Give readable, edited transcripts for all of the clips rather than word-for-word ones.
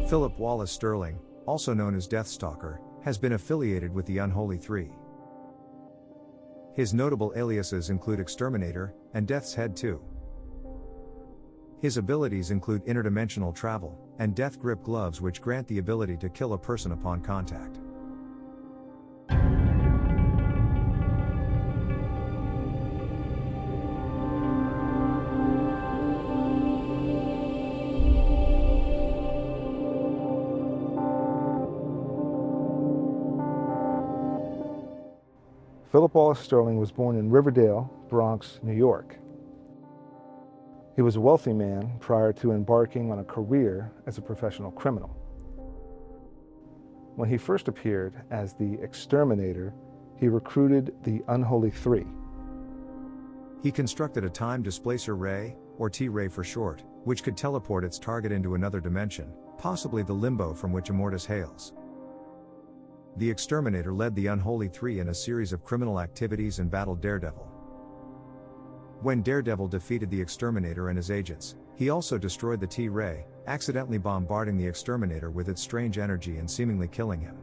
Philip Wallace Sterling, also known as Death-Stalker, has been affiliated with the Unholy Three. His notable aliases include Exterminator and Death's Head 2. His abilities include interdimensional travel and Death Grip gloves, which grant the ability to kill a person upon contact. Philip Wallace Sterling was born in Riverdale, Bronx, New York. He was a wealthy man prior to embarking on a career as a professional criminal. When he first appeared as the Exterminator, he recruited the Unholy Three. He constructed a time displacer ray, or T-ray for short, which could teleport its target into another dimension, possibly the limbo from which Immortus hails. The Exterminator led the Unholy Three in a series of criminal activities and battled Daredevil. When Daredevil defeated the Exterminator and his agents, he also destroyed the T-ray, accidentally bombarding the Exterminator with its strange energy and seemingly killing him.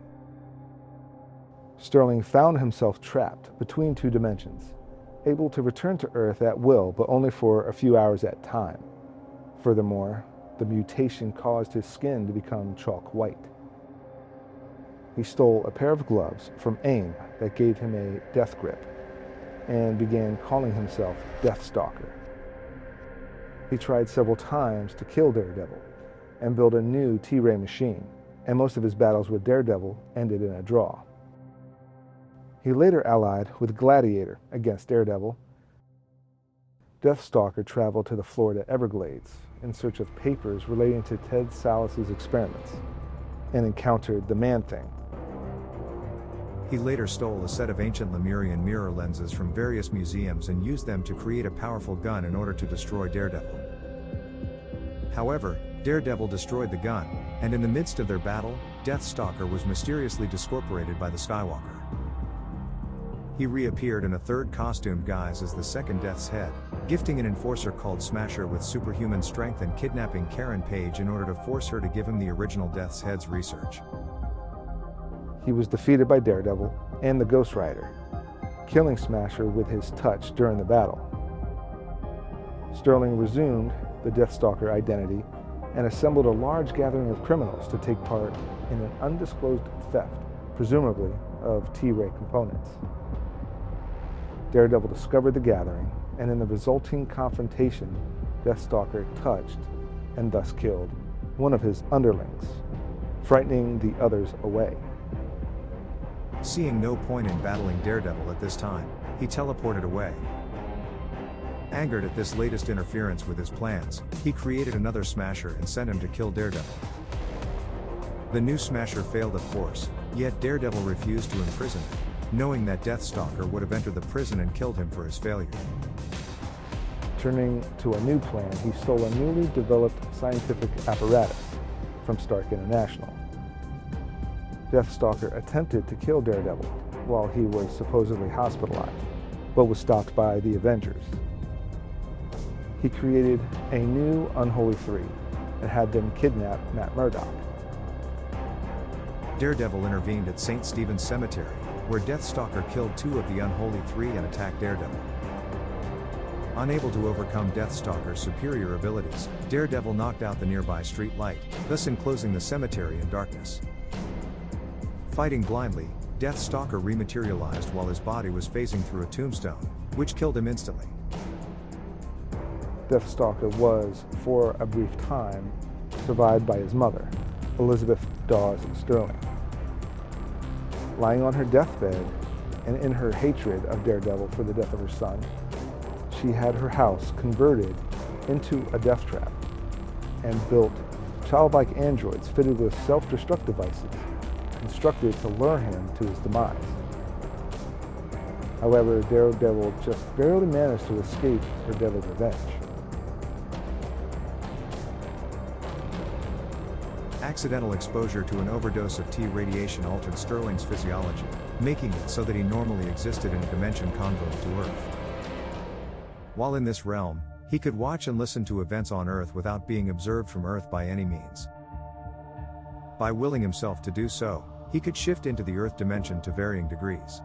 Sterling found himself trapped between two dimensions, able to return to Earth at will, but only for a few hours at a time. Furthermore, the mutation caused his skin to become chalk white. He stole a pair of gloves from AIM that gave him a death grip, and began calling himself Death-Stalker. He tried several times to kill Daredevil, and build a new T-ray machine, and most of his battles with Daredevil ended in a draw. He later allied with Gladiator against Daredevil. Death-Stalker traveled to the Florida Everglades in search of papers relating to Ted Salas's experiments, and encountered the Man-Thing. He later stole a set of ancient Lemurian mirror lenses from various museums and used them to create a powerful gun in order to destroy Daredevil. However, Daredevil destroyed the gun, and in the midst of their battle, Death-Stalker was mysteriously discorporated by the Skywalker. He reappeared in a third costumed guise as the second Death's Head, gifting an enforcer called Smasher with superhuman strength and kidnapping Karen Page in order to force her to give him the original Death's Head's research. He was defeated by Daredevil and the Ghost Rider, killing Smasher with his touch during the battle. Sterling resumed the Death-Stalker identity and assembled a large gathering of criminals to take part in an undisclosed theft, presumably of T-ray components. Daredevil discovered the gathering, and in the resulting confrontation, Death-Stalker touched, and thus killed, one of his underlings, frightening the others away. Seeing no point in battling Daredevil at this time, he teleported away. Angered at this latest interference with his plans, he created another Smasher and sent him to kill Daredevil. The new Smasher failed, of course, yet Daredevil refused to imprison him, knowing that Death-Stalker would have entered the prison and killed him for his failure. Turning to a new plan, he stole a newly developed scientific apparatus from Stark International. Death-Stalker attempted to kill Daredevil while he was supposedly hospitalized, but was stopped by the Avengers. He created a new Unholy Three and had them kidnap Matt Murdock. Daredevil intervened at St. Stephen's Cemetery, where Death-Stalker killed two of the Unholy Three and attacked Daredevil. Unable to overcome Death-Stalker's superior abilities, Daredevil knocked out the nearby street light, thus enclosing the cemetery in darkness. Fighting blindly, Death-Stalker rematerialized while his body was phasing through a tombstone, which killed him instantly. Death-Stalker was, for a brief time, survived by his mother, Elizabeth Dawes Sterling. Lying on her deathbed, and in her hatred of Daredevil for the death of her son, she had her house converted into a death trap and built childlike androids fitted with self-destruct devices, constructed to lure him to his demise. However, Daredevil just barely managed to escape her deadly revenge. Accidental exposure to an overdose of T radiation altered Sterling's physiology, making it so that he normally existed in a dimension congruent to Earth. While in this realm, he could watch and listen to events on Earth without being observed from Earth by any means. By willing himself to do so, he could shift into the Earth dimension to varying degrees.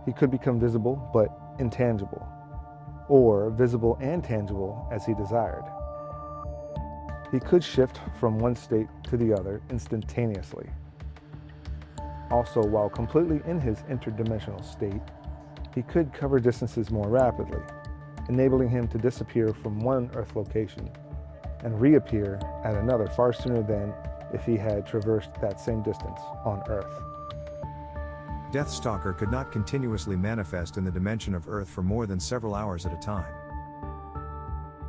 He could become visible but intangible, or visible and tangible as he desired. He could shift from one state to the other instantaneously. Also, while completely in his interdimensional state, he could cover distances more rapidly, enabling him to disappear from one Earth location and reappear at another far sooner than if he had traversed that same distance on Earth. Death-Stalker could not continuously manifest in the dimension of Earth for more than several hours at a time.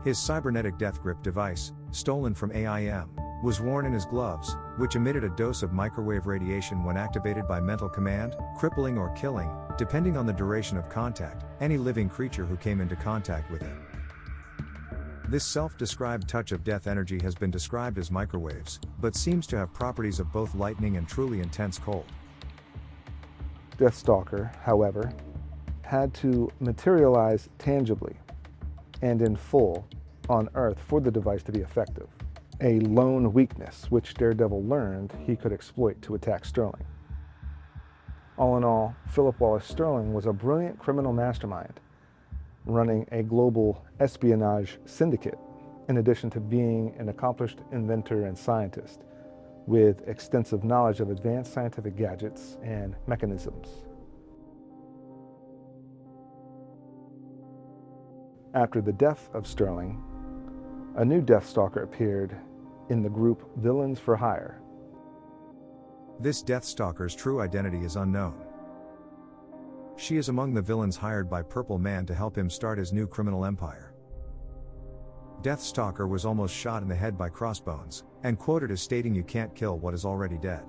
His cybernetic death grip device, stolen from AIM, was worn in his gloves, which emitted a dose of microwave radiation when activated by mental command, crippling or killing, depending on the duration of contact, any living creature who came into contact with it. This self-described touch of death energy has been described as microwaves, but seems to have properties of both lightning and truly intense cold. Death-Stalker, however, had to materialize tangibly and in full on Earth for the device to be effective, a lone weakness which Daredevil learned he could exploit to attack Sterling. All in all, Philip Wallace Sterling was a brilliant criminal mastermind running a global espionage syndicate, in addition to being an accomplished inventor and scientist with extensive knowledge of advanced scientific gadgets and mechanisms. After the death of Sterling, a new Death-Stalker appeared in the group Villains for Hire. This Death-Stalker's true identity is unknown. She is among the villains hired by Purple Man to help him start his new criminal empire. Death-Stalker was almost shot in the head by crossbones, and quoted as stating, "You can't kill what is already dead."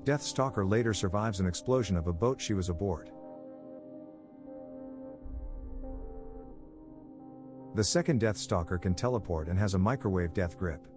Death-Stalker later survives an explosion of a boat she was aboard. The second Death-Stalker can teleport and has a microwave death grip.